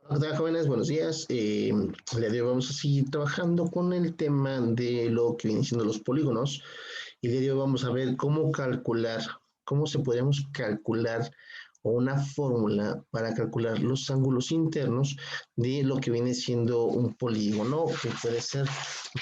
Hola jóvenes, buenos días. El día de hoy vamos a seguir trabajando con el tema de lo que vienen siendo los polígonos. Y el día de hoy vamos a ver cómo calcular, cómo se podríamos calcular o una fórmula para calcular los ángulos internos de lo que viene siendo un polígono, que puede ser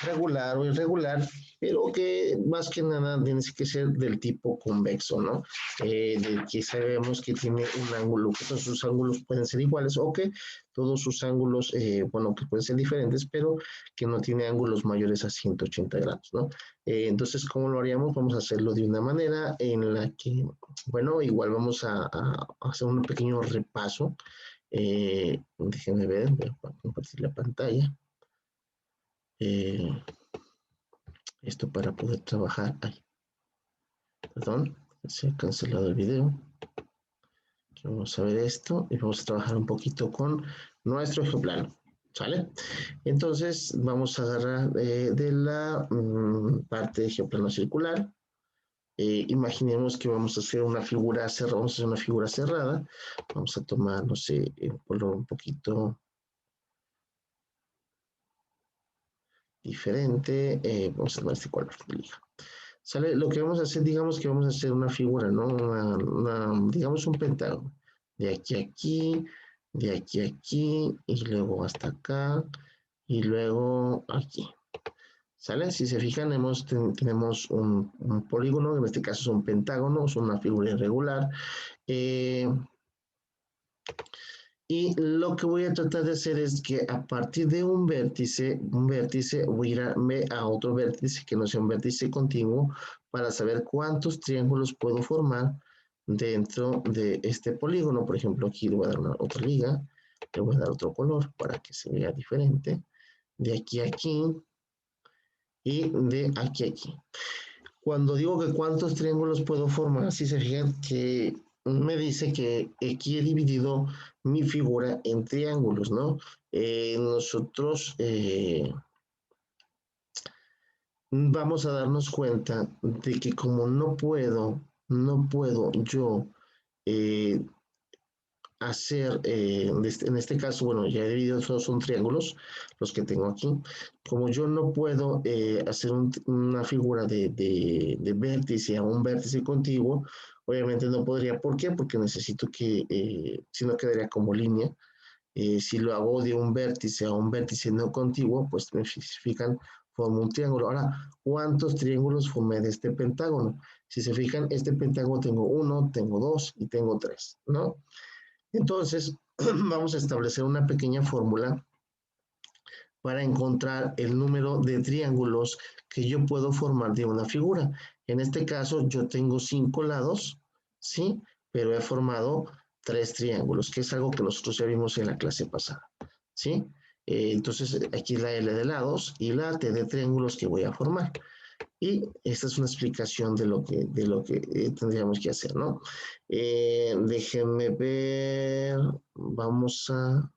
regular o irregular, pero que más que nada tiene que ser del tipo convexo, ¿no? De que sabemos que tiene un ángulo, que todos sus ángulos pueden ser iguales o que todos sus ángulos, bueno, que pueden ser diferentes, pero que no tiene ángulos mayores a 180 grados, ¿no? Entonces, ¿cómo lo haríamos? Vamos a hacerlo de una manera en la que, bueno, igual vamos a hacer un pequeño repaso. Déjenme ver, voy a compartir la pantalla. Eh, Esto para poder trabajar. Ay, perdón, se ha cancelado el video. Vamos a ver esto y vamos a trabajar un poquito con nuestro ejemplano. ¿Sale? Entonces vamos a agarrar de la parte de geoplano circular. Imaginemos que vamos a hacer una figura cerrada, vamos a hacer una figura cerrada. Vamos a tomar, no sé, un color un poquito diferente. Vamos a tomar este color de lija. ¿Sale? Lo que vamos a hacer, digamos que vamos a hacer una figura, ¿no? Digamos un pentágono. De aquí a aquí, de aquí a aquí, y luego hasta acá, y luego aquí. ¿Sale? Si se fijan, tenemos un polígono, en este caso es un pentágono, es una figura irregular. Eh, y lo que voy a tratar de hacer es que a partir de un vértice voy a irme a otro vértice que no sea un vértice continuo para saber cuántos triángulos puedo formar dentro de este polígono. Por ejemplo, aquí le voy a dar una otra liga, le voy a dar otro color para que se vea diferente. De aquí a aquí y de aquí a aquí. Cuando digo que cuántos triángulos puedo formar, si se fijan que me dice que aquí he dividido mi figura en triángulos, ¿no? Nosotros vamos a darnos cuenta de que como no puedo yo eh, hacer, en este caso, bueno, ya he dividido, todos son triángulos, los que tengo aquí. Como yo no puedo hacer una figura de vértice a un vértice contiguo, obviamente no podría. ¿Por qué? Porque necesito que, si no quedaría como línea. Si lo hago de un vértice a un vértice no contiguo, pues me fijan, formo un triángulo. Ahora, ¿cuántos triángulos formé de este pentágono? Si se fijan, este pentágono tengo uno, tengo dos y tengo tres, ¿no? Entonces, vamos a establecer una pequeña fórmula para encontrar el número de triángulos que yo puedo formar de una figura. En este caso, yo tengo 5 lados, ¿sí? Pero he formado 3 triángulos, que es algo que nosotros ya vimos en la clase pasada, ¿sí? Entonces, aquí la L de lados y la T de triángulos que voy a formar. Y esta es una explicación de lo que tendríamos que hacer, ¿no? Déjenme ver, vamos a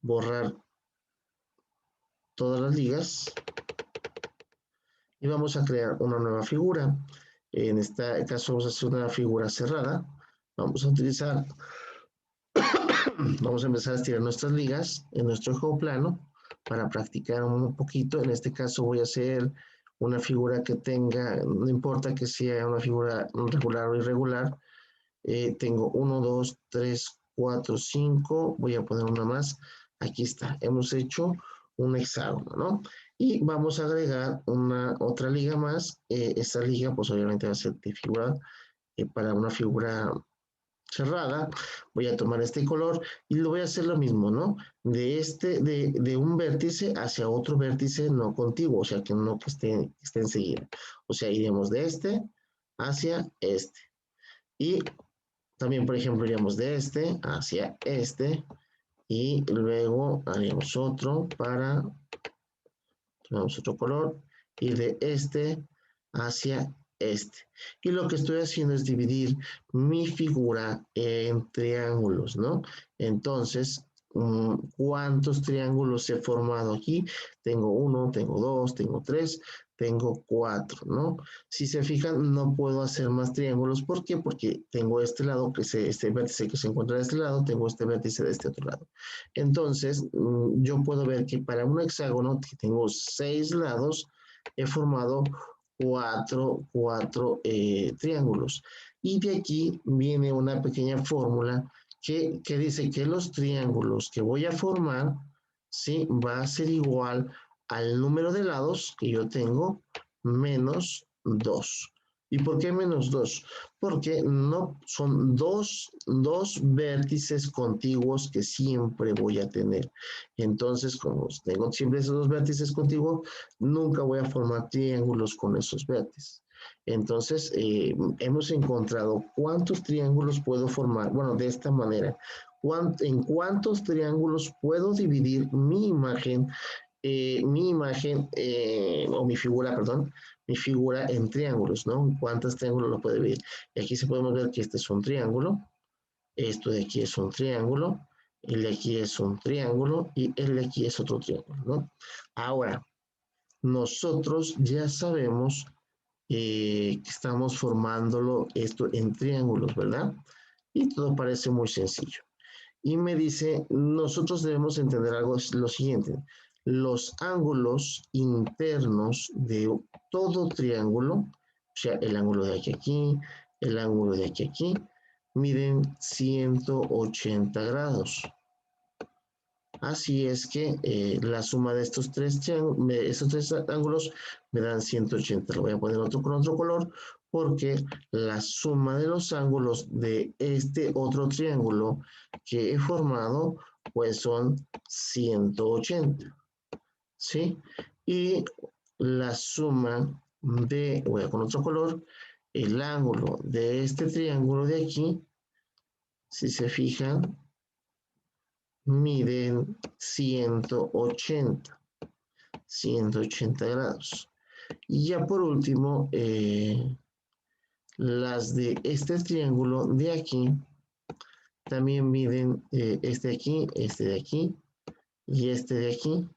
borrar todas las ligas y vamos a crear una nueva figura. En este caso vamos a hacer una figura cerrada. Vamos a utilizar, vamos a empezar a estirar nuestras ligas en nuestro juego plano para practicar un poquito. En este caso voy a hacer una figura que tenga, no importa que sea una figura regular o irregular. Tengo 1, 2, 3, 4, 5. Voy a poner una más. Aquí está. Hemos hecho un hexágono, ¿no? Y vamos a agregar una otra liga más. Esta liga, pues obviamente va a ser de figura, para una figura cerrada. Voy a tomar este color y lo voy a hacer lo mismo, ¿no? De un vértice hacia otro vértice no contiguo, o sea, que no que esté enseguida. O sea, iremos de este hacia este. Y también, por ejemplo, iríamos de este hacia este y luego haríamos otro para, tomamos otro color y de este hacia este. Y lo que estoy haciendo es dividir mi figura en triángulos, ¿no? Entonces, ¿cuántos triángulos he formado aquí? Tengo uno, tengo dos, tengo tres. tengo 4, ¿no? Si se fijan, no puedo hacer más triángulos. ¿Por qué? Porque tengo este lado, este vértice que se encuentra de este lado, tengo este vértice de este otro lado. Entonces, yo puedo ver que para un hexágono que tengo 6 lados, he formado 4 triángulos. Y de aquí viene una pequeña fórmula que dice que los triángulos que voy a formar, ¿sí? Va a ser igual al número de lados que yo tengo menos 2. ¿Y por qué menos 2? Porque no son dos vértices contiguos que siempre voy a tener. Entonces, como tengo siempre esos dos vértices contiguos, nunca voy a formar triángulos con esos vértices. Entonces, hemos encontrado cuántos triángulos puedo formar. Bueno, de esta manera. ¿En cuántos triángulos puedo dividir mi imagen o mi figura, perdón, mi figura en triángulos, ¿no? ¿Cuántos triángulos lo puede ver? Y aquí se podemos ver que este es un triángulo, esto de aquí es un triángulo, el de aquí es un triángulo y el de aquí es otro triángulo, ¿no? Ahora, nosotros ya sabemos que estamos formándolo esto en triángulos, ¿verdad? Y todo parece muy sencillo. Y me dice, nosotros debemos entender algo, lo siguiente, los ángulos internos de todo triángulo, o sea, el ángulo de aquí a aquí, el ángulo de aquí a aquí, miden 180 grados. Así es que la suma de estos tres ángulos me dan 180. Lo voy a poner con otro color porque la suma de los ángulos de este otro triángulo que he formado pues son 180. ¿Sí? Y la suma voy a con otro color, el ángulo de este triángulo de aquí, si se fijan, miden 180 grados. Y ya por último, las de este triángulo de aquí también miden este de aquí, este de aquí y este de aquí.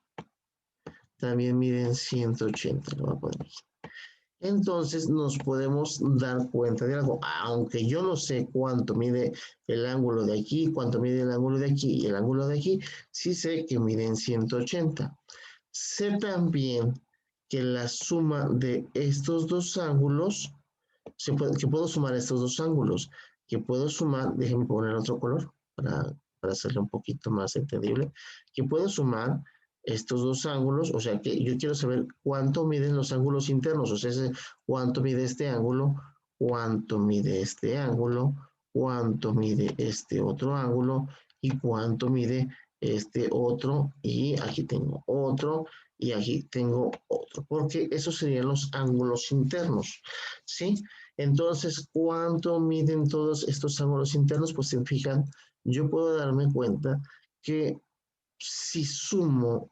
También miden 180. Lo voy a poner aquí. Entonces nos podemos dar cuenta de algo, aunque yo no sé cuánto mide el ángulo de aquí, cuánto mide el ángulo de aquí y el ángulo de aquí, sí sé que miden 180. Sé también que la suma de estos dos ángulos, que puedo sumar estos dos ángulos, que puedo sumar, déjenme poner otro color para hacerlo un poquito más entendible, que puedo sumar estos dos ángulos, o sea que yo quiero saber cuánto miden los ángulos internos, o sea, cuánto mide este ángulo, cuánto mide este ángulo, cuánto mide este otro ángulo y cuánto mide este otro, y aquí tengo otro, y aquí tengo otro, porque esos serían los ángulos internos, ¿sí? Entonces, ¿cuánto miden todos estos ángulos internos? Pues se fijan, yo puedo darme cuenta que si sumo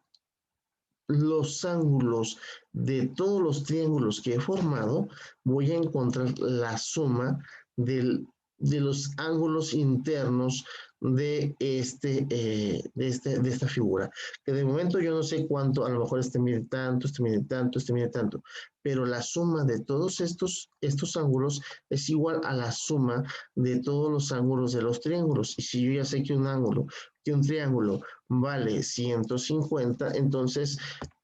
los ángulos de todos los triángulos que he formado, voy a encontrar la suma de los ángulos internos de esta figura. Que de momento yo no sé cuánto, a lo mejor este mide tanto, este mide tanto, este mide tanto, pero la suma de todos estos ángulos es igual a la suma de todos los ángulos de los triángulos. Y si yo ya sé que un triángulo vale 150, entonces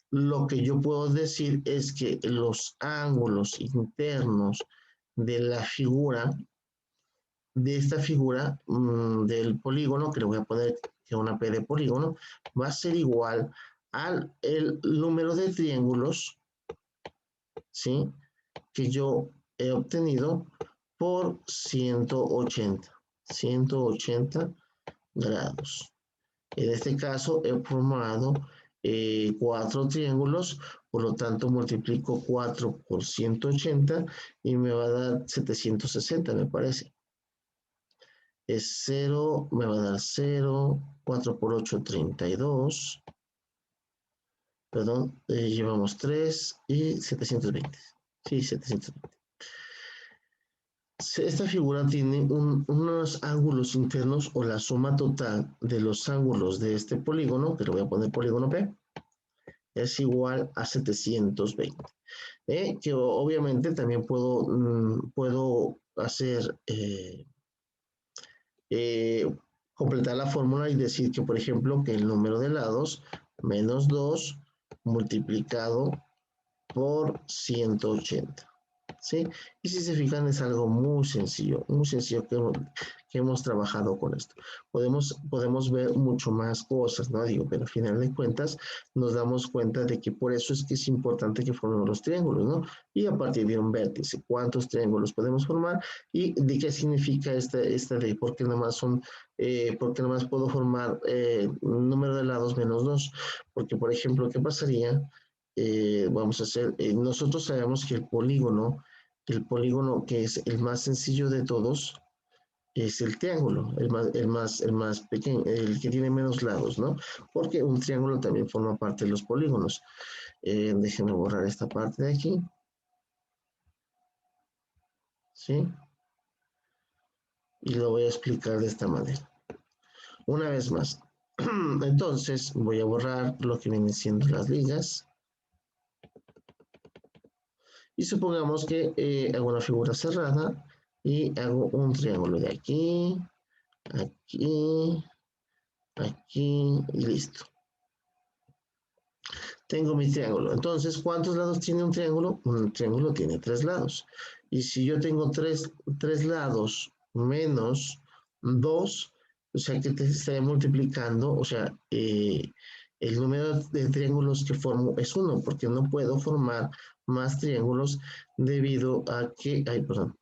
lo que yo puedo decir es que los ángulos internos de la figura, de esta figura del polígono, que le voy a poner que una P de polígono, va a ser igual al el número de triángulos, ¿sí? Que yo he obtenido por 180 grados. En este caso he formado 4 triángulos, por lo tanto multiplico 4 por 180 y me va a dar 760, me parece. Es 0, me va a dar 0, 4 por 8, 32. Perdón, llevamos 3 y 720. Sí, 720. Esta figura tiene unos ángulos internos o la suma total de los ángulos de este polígono, que le voy a poner polígono P, es igual a 720. Que obviamente también puedo hacer, eh, completar la fórmula y decir que, por ejemplo, que el número de lados menos 2 multiplicado por 180. ¿Sí? Y si se fijan es algo muy sencillo que hemos trabajado con esto. Podemos ver mucho más cosas, ¿no? Digo, pero al final de cuentas nos damos cuenta de que por eso es que es importante que formemos los triángulos, ¿no? Y a partir de un vértice, ¿cuántos triángulos podemos formar? Y de qué significa esta de por qué nada más porque nada más puedo formar un número de lados menos 2. Porque, por ejemplo, ¿qué pasaría? Vamos a hacer, nosotros sabemos que el polígono que es el más sencillo de todos es el triángulo, el más pequeño, el que tiene menos lados, ¿no? Porque un triángulo también forma parte de los polígonos. Déjenme borrar esta parte de aquí, ¿sí? Y lo voy a explicar de esta manera. Una vez más. Entonces voy a borrar lo que vienen siendo las ligas. Y supongamos que hago una figura cerrada y hago un triángulo de aquí, aquí, aquí y listo. Tengo mi triángulo. Entonces, ¿cuántos lados tiene un triángulo? Un triángulo tiene 3 lados. Y si yo tengo tres lados menos 2, o sea que te estaré multiplicando, o sea, el número de triángulos que formo es 1, porque no puedo formar más triángulos debido a que, ay, perdón,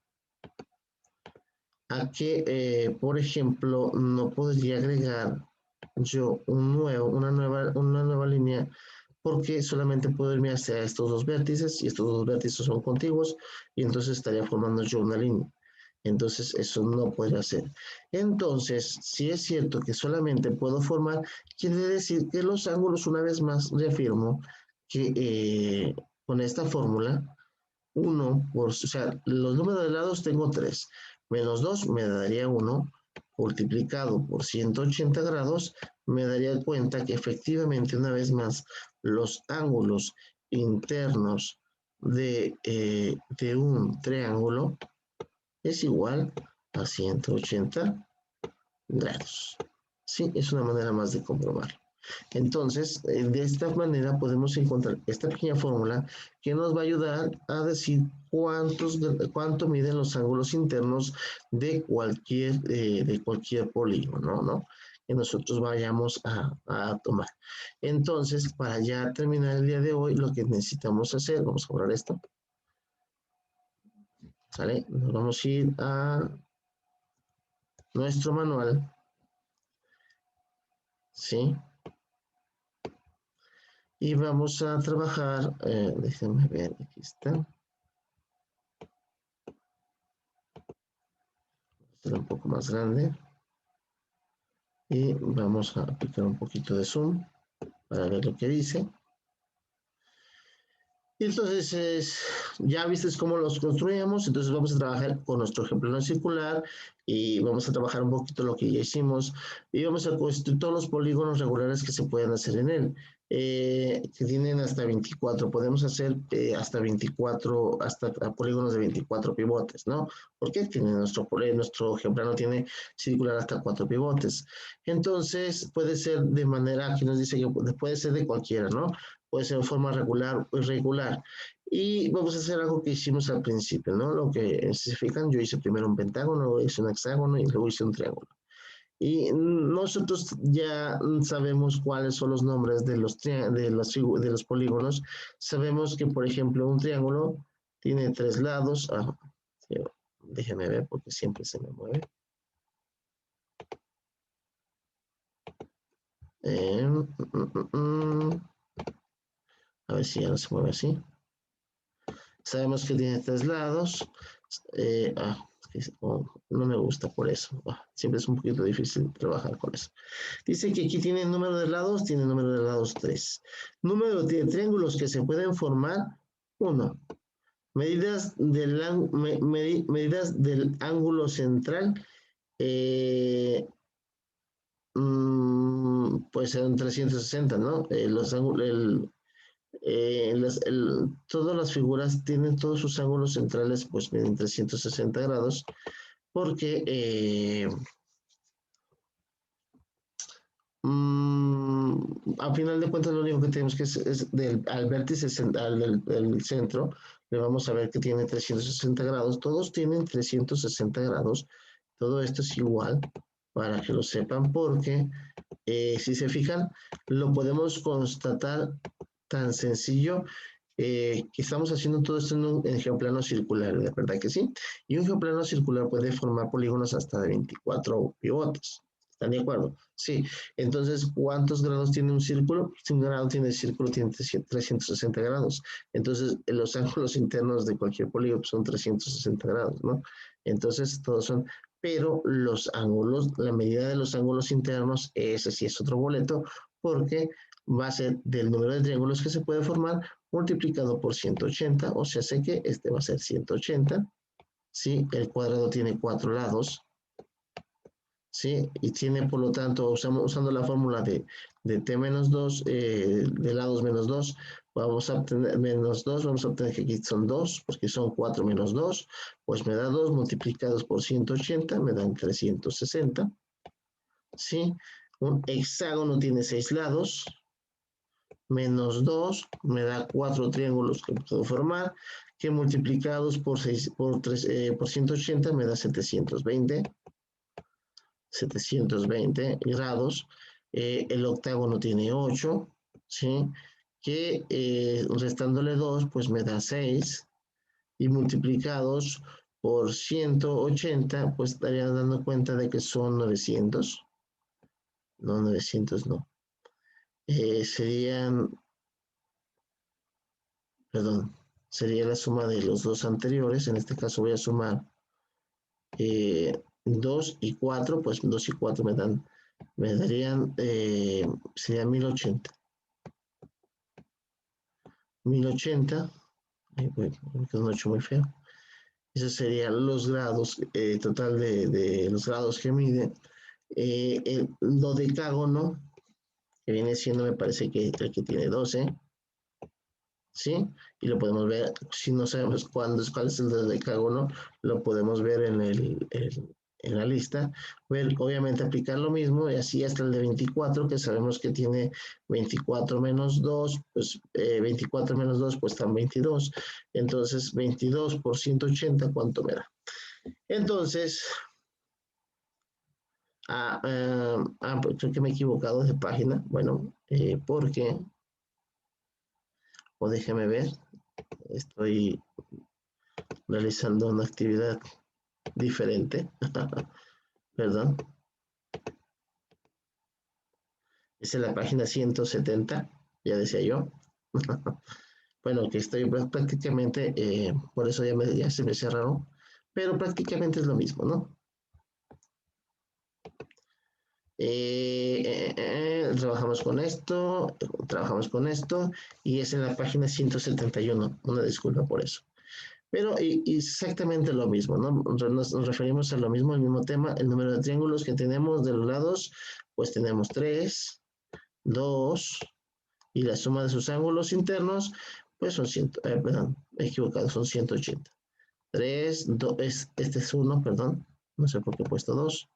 a que, por ejemplo, no podría agregar yo una nueva línea porque solamente puedo irme hacia estos dos vértices y estos dos vértices son contiguos y entonces estaría formando yo una línea. Entonces eso no podría ser. Entonces, si es cierto que solamente puedo formar, quiere decir que los ángulos, una vez más, reafirmo que con esta fórmula, o sea, los números de lados tengo 3, menos 2 me daría 1, multiplicado por 180 grados, me daría cuenta que efectivamente, una vez más, los ángulos internos de un triángulo es igual a 180 grados. Sí, es una manera más de comprobarlo. Entonces, de esta manera podemos encontrar esta pequeña fórmula que nos va a ayudar a decir cuánto miden los ángulos internos de cualquier polígono, ¿no? Que nosotros vayamos a tomar. Entonces, para ya terminar el día de hoy, lo que necesitamos hacer, vamos a borrar esto, ¿sale? Nos vamos a ir a nuestro manual, ¿sí? Y vamos a trabajar, déjenme ver, aquí está. Será un poco más grande. Y vamos a aplicar un poquito de zoom para ver lo que dice. Y entonces, ya viste cómo los construíamos, entonces vamos a trabajar con nuestro ejemplo no circular y vamos a trabajar un poquito lo que ya hicimos y vamos a construir todos los polígonos regulares que se pueden hacer en él, que tienen hasta 24, podemos hacer hasta 24, hasta polígonos de 24 pivotes, ¿no? Porque tiene nuestro ejemplo no tiene circular hasta 4 pivotes. Entonces, puede ser de manera, aquí nos dice que puede ser de cualquiera, ¿no? Puede ser de forma regular o irregular. Y vamos a hacer algo que hicimos al principio, ¿no? Lo que se fijan, yo hice primero un pentágono, luego hice un hexágono y luego hice un triángulo. Y nosotros ya sabemos cuáles son los nombres de los polígonos. Sabemos que, por ejemplo, un triángulo tiene 3 lados. Sí, déjenme ver porque siempre se me mueve. A ver si ya no se mueve así. Sabemos que tiene 3 lados. Eh, ah, no me gusta por eso. Siempre es un poquito difícil trabajar con eso. Dice que aquí tiene número de lados, tiene número de lados 3. Número de triángulos que se pueden formar, 1. Medidas del ángulo central, pues en 360, ¿no? todas las figuras tienen todos sus ángulos centrales, pues miden 360 grados, porque a final de cuentas lo único que tenemos que es al vértice del centro, le vamos a ver que tiene 360 grados, todos tienen 360 grados, todo esto es igual para que lo sepan porque si se fijan lo podemos constatar tan sencillo que estamos haciendo todo esto en geoplano circular, ¿de verdad que sí? Y un geoplano circular puede formar polígonos hasta de 24 pivotes. ¿Están de acuerdo? Sí. Entonces, ¿cuántos grados tiene un círculo? Si un grado tiene el círculo, tiene 360 grados. Entonces, los ángulos internos de cualquier polígono son 360 grados, ¿no? Entonces, todos son, pero los ángulos, la medida de los ángulos internos, ese sí es otro boleto, porque va a ser del número de triángulos que se puede formar multiplicado por 180, o sea, sé que este va a ser 180, ¿sí? El cuadrado tiene 4 lados, ¿sí? Y tiene, por lo tanto, usando la fórmula de t menos 2, de lados menos 2, vamos a obtener menos 2, vamos a obtener que aquí son 2, porque son 4 menos 2, pues me da 2 multiplicados por 180, me dan 360, ¿sí? Un hexágono tiene 6 lados, menos 2 me da 4 triángulos que puedo formar, que multiplicados por, 6, por, 3, por 180 me da 720 grados. El octágono tiene 8, ¿sí? Que restándole 2, pues me da 6, y multiplicados por 180, pues estaría dando cuenta de que son 900. No, 900 no. Serían, perdón, sería la suma de los dos anteriores. En este caso voy a sumar 2 y 4, pues 2 y 4 me darían, sería 1080. 1080, me quedó un 8 muy feo. Esos serían los grados, total de los grados que mide. El dodecágono, que viene siendo, me parece que el que tiene 12, ¿sí? Y lo podemos ver, si no sabemos cuál es el decágono, lo podemos ver en la lista. Ver, obviamente aplicar lo mismo y así hasta el de 24, que sabemos que tiene 24 menos 2, pues 24 menos 2, pues están 22. Entonces, 22 por 180, ¿cuánto me da? Entonces, creo que me he equivocado de página. Bueno, porque, o déjeme ver, estoy realizando una actividad diferente. Perdón. Es en la página 170, ya decía yo. Bueno, que estoy prácticamente, por eso ya se me cerraron, pero prácticamente es lo mismo, ¿no? Trabajamos con esto, y es en la página 171, una disculpa por eso. Pero exactamente lo mismo, ¿no? Nos referimos a lo mismo, el mismo tema, el número de triángulos que tenemos de los lados, pues tenemos 3, 2, y la suma de sus ángulos internos, pues son 100, perdón, he equivocado, son 180. 3, 2, este es 1, perdón, no sé por qué he puesto 2.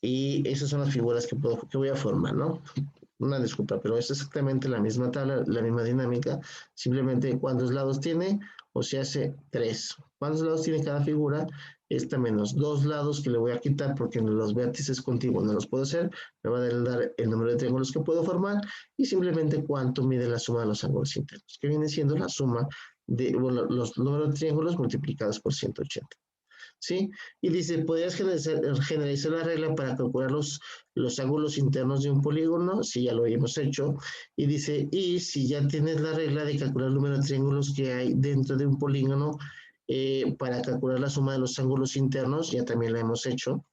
Y esas son las figuras que voy a formar, ¿no? Una disculpa, pero es exactamente la misma tabla, la misma dinámica, simplemente cuántos lados tiene, o se hace 3. ¿Cuántos lados tiene cada figura? Esta menos 2 lados que le voy a quitar porque en los vértices contiguos no los puedo hacer, me va a dar el número de triángulos que puedo formar y simplemente cuánto mide la suma de los ángulos internos, que viene siendo la suma de los números de triángulos multiplicados por 180. ¿Sí? Y dice, ¿podrías generalizar la regla para calcular los ángulos internos de un polígono? Sí, ya lo hemos hecho. Y dice, y si ya tienes la regla de calcular el número de triángulos que hay dentro de un polígono, para calcular la suma de los ángulos internos, ya también la hemos hecho.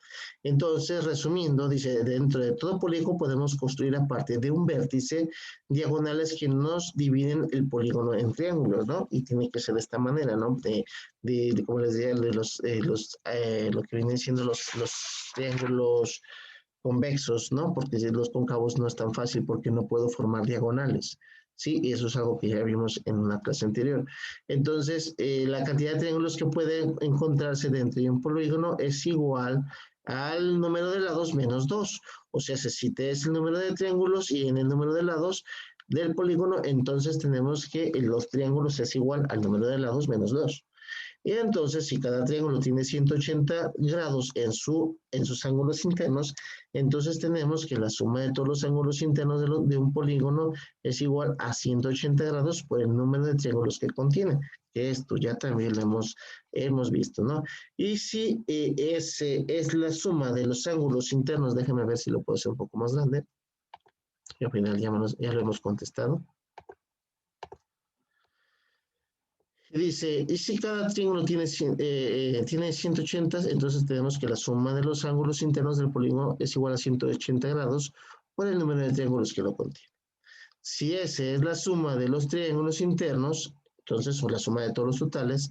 Entonces, resumiendo, dice, dentro de todo polígono podemos construir a partir de un vértice diagonales que nos dividen el polígono en triángulos, ¿no? Y tiene que ser de esta manera, ¿no? Como les decía, lo que vienen siendo los triángulos convexos, ¿no? Porque si los cóncavos no es tan fácil porque no puedo formar diagonales. Sí, y eso es algo que ya vimos en una clase anterior. Entonces, la cantidad de triángulos que puede encontrarse dentro de un polígono es igual al número de lados menos 2. O sea, si T es el número de triángulos y en el número de lados del polígono, entonces tenemos que los triángulos es igual al número de lados menos 2. Y entonces, si cada triángulo tiene 180 grados en sus ángulos internos, entonces tenemos que la suma de todos los ángulos internos de un polígono es igual a 180 grados por el número de triángulos que contiene. Que esto ya también lo hemos visto, ¿no? Y si ese es la suma de los ángulos internos, déjeme ver si lo puedo hacer un poco más grande. Y al final ya lo hemos contestado. Dice, y si cada triángulo tiene 180, entonces tenemos que la suma de los ángulos internos del polígono es igual a 180 grados por el número de triángulos que lo contiene. Si esa es la suma de los triángulos internos, entonces, o la suma de todos los totales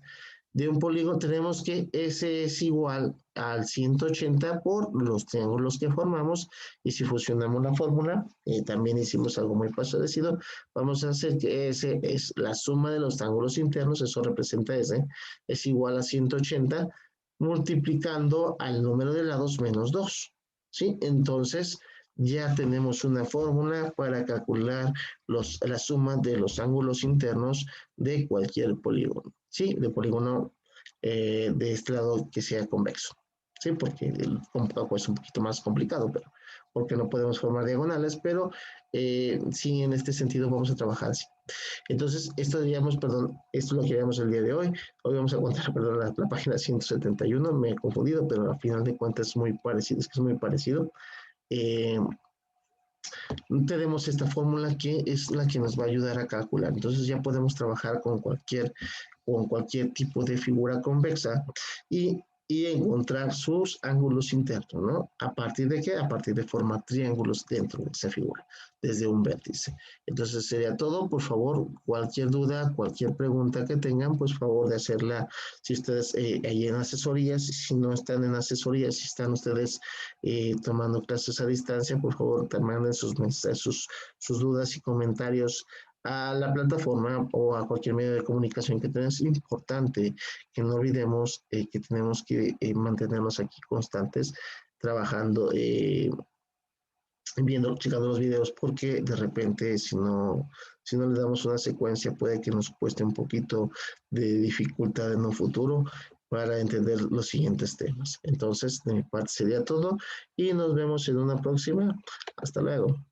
de un polígono, tenemos que ese es igual al 180 por los triángulos que formamos. Y si fusionamos la fórmula, también hicimos algo muy parecido. Vamos a hacer que ese es la suma de los ángulos internos, eso representa ese, es igual a 180 multiplicando al número de lados menos 2. ¿Sí? Entonces, ya tenemos una fórmula para calcular la suma de los ángulos internos de cualquier polígono. ¿Sí? De polígono de este lado que sea convexo. ¿Sí? Porque el cóncavo es un poquito más complicado, pero porque no podemos formar diagonales, pero sí, en este sentido vamos a trabajar así. Entonces, esto es lo que veíamos el día de hoy. Hoy vamos a contar, perdón, la página 171, me he confundido, pero al final de cuentas es muy parecido, es muy parecido. Tenemos esta fórmula que es la que nos va a ayudar a calcular. Entonces ya podemos trabajar con cualquier tipo de figura convexa y encontrar sus ángulos internos, ¿no? ¿A partir de qué? A partir de formar triángulos dentro de esa figura, desde un vértice. Entonces sería todo. Por favor, cualquier duda, cualquier pregunta que tengan, pues favor de hacerla si ustedes ahí en asesorías, si no están en asesorías, si están ustedes tomando clases a distancia, por favor, te manden sus mensajes, sus dudas y comentarios a la plataforma o a cualquier medio de comunicación que tengan. Es importante que no olvidemos que tenemos que mantenernos aquí constantes, trabajando, checando los videos, porque de repente si no le damos una secuencia puede que nos cueste un poquito de dificultad en un futuro para entender los siguientes temas. Entonces, de mi parte sería todo y nos vemos en una próxima. Hasta luego.